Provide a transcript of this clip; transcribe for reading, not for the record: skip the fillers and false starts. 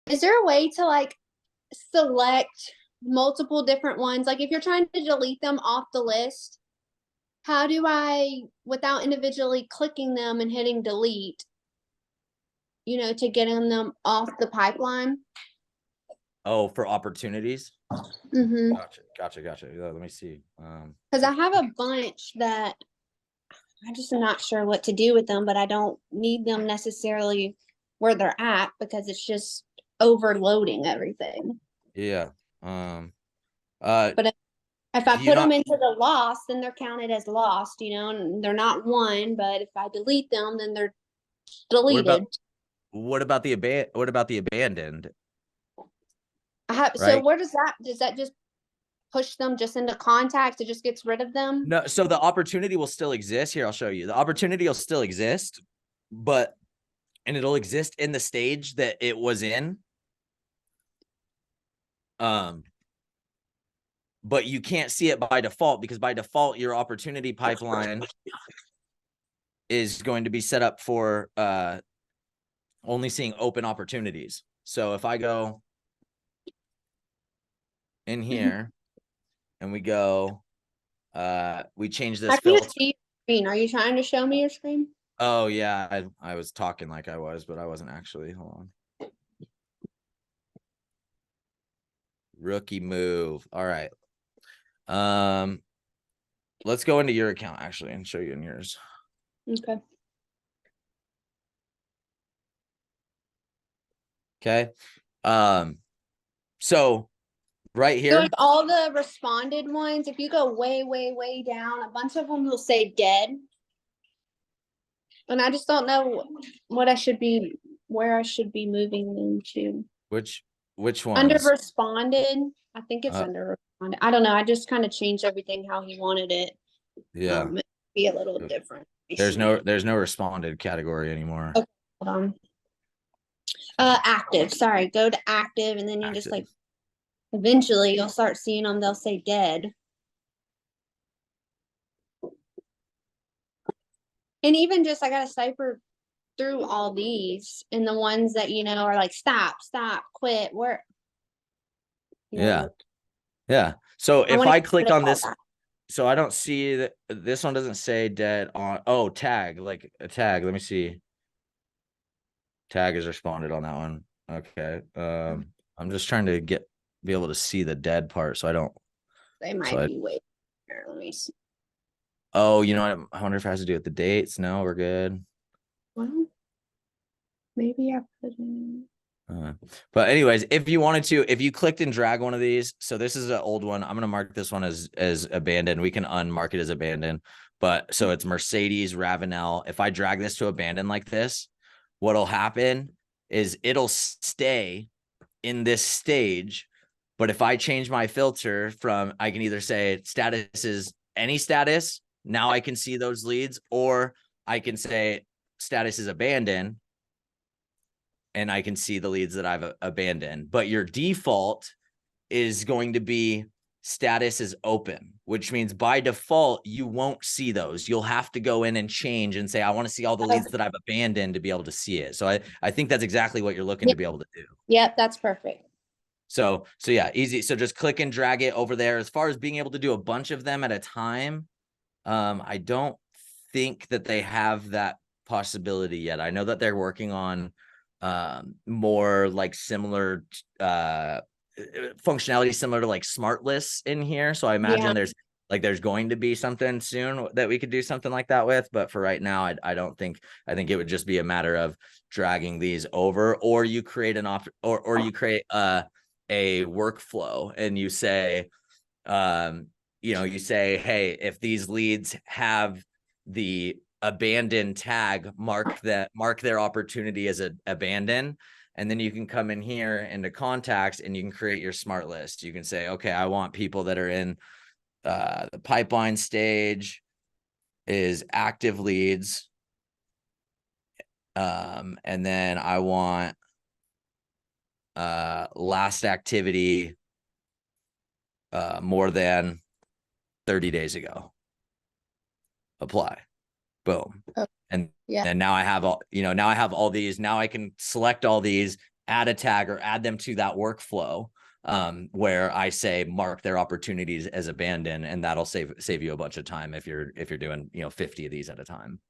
Is there a way to like select multiple different ones? Like if you're trying to delete them off the list, how do I, without individually clicking them and hitting delete, to getting them off the pipeline? Oh, for opportunities? Mm-hmm. Gotcha. Let me see. Because I have a bunch that I just am not sure what to do with them, but I don't need them necessarily where they're at because it's just overloading everything. Yeah. But if I Do you put them not, into the lost, then they're counted as lost, and they're not one. But if I delete them, then they're what about, deleted. what about the abandoned, So right? where does that just push them just into contacts? It just gets rid of them? No, so the opportunity will still exist. Here, I'll show you. The opportunity will still exist, and it'll exist in the stage that it was in. But you can't see it by default because by default, your opportunity pipeline is going to be set up for only seeing open opportunities. So if I go in here and we go, we change this I can't filter. see your screen. Are you trying to show me your screen? Oh yeah, I was talking like I was, but I wasn't actually. Hold on. Rookie move. All right. Let's go into your account actually and show you in yours. Okay. Okay. So right So here. like all the responded ones, if you go way, way, way down, a bunch of them will say dead. And I just don't know what I should be, where I should be moving them to. Which Under ones? responded, I think it's Uh, under responded. I don't know. I just kind of changed everything how he wanted it. yeah. It'd be a little different. Let me There's see. no responded category anymore. Okay, hold on. Active. Sorry, go to active, and then you just like Active. eventually you'll start seeing them. They'll say dead. And even just I gotta cipher through all these and the ones that are like stop, quit, where Yeah. know, Yeah. So I if want to I get rid click of on all this, that. so I don't see that this one doesn't say dead on. Oh, tag, like a tag. Let me see. Tag is responded on that one. Okay. I'm just trying to be able to see the dead part so I don't. They So might I. be way here. Let me see. Oh, you know what? I wonder if it has to do with the dates. No, we're good. Well, maybe I put in. But anyways, if you clicked and drag one of these, so this is an old one. I'm gonna mark this one as abandoned. We can unmark it as abandoned. But so it's Mercedes Ravenel. If I drag this to abandoned like this, what'll happen is it'll stay in this stage. But if I change my filter from, I can either say status is any status. Now I can see those leads, or I can say status is abandoned and I can see the leads that I've abandoned. But your default is going to be status is open, which means by default, you won't see those. You'll have to go in and change and say, I want to see all the leads that I've abandoned to be able to see it. So I think that's exactly what you're looking to be able to do. Yep, that's perfect. So yeah, easy. So just click and drag it over there. As far as being able to do a bunch of them at a time, I don't think that they have that possibility yet. I know that they're working on more like similar functionality similar to like smart lists in here. So I imagine Yeah. there's going to be something soon that we could do something like that with. But for right now, I don't think. I think it would just be a matter of dragging these over, or you create or you create a workflow and you say, you say, hey, if these leads have the abandoned tag, mark their opportunity as abandoned. And then you can come in here into contacts and you can create your smart list. You can say, okay, I want people that are in the pipeline stage is active leads. And then I want last activity more than 30 days ago. Apply. Boom. Oh, And yeah. now I have all, now I have all these. Now I can select all these add a tag or add them to that workflow, where I say mark their opportunities as abandoned, and that'll save you a bunch of time if you're doing 50 of these at a time.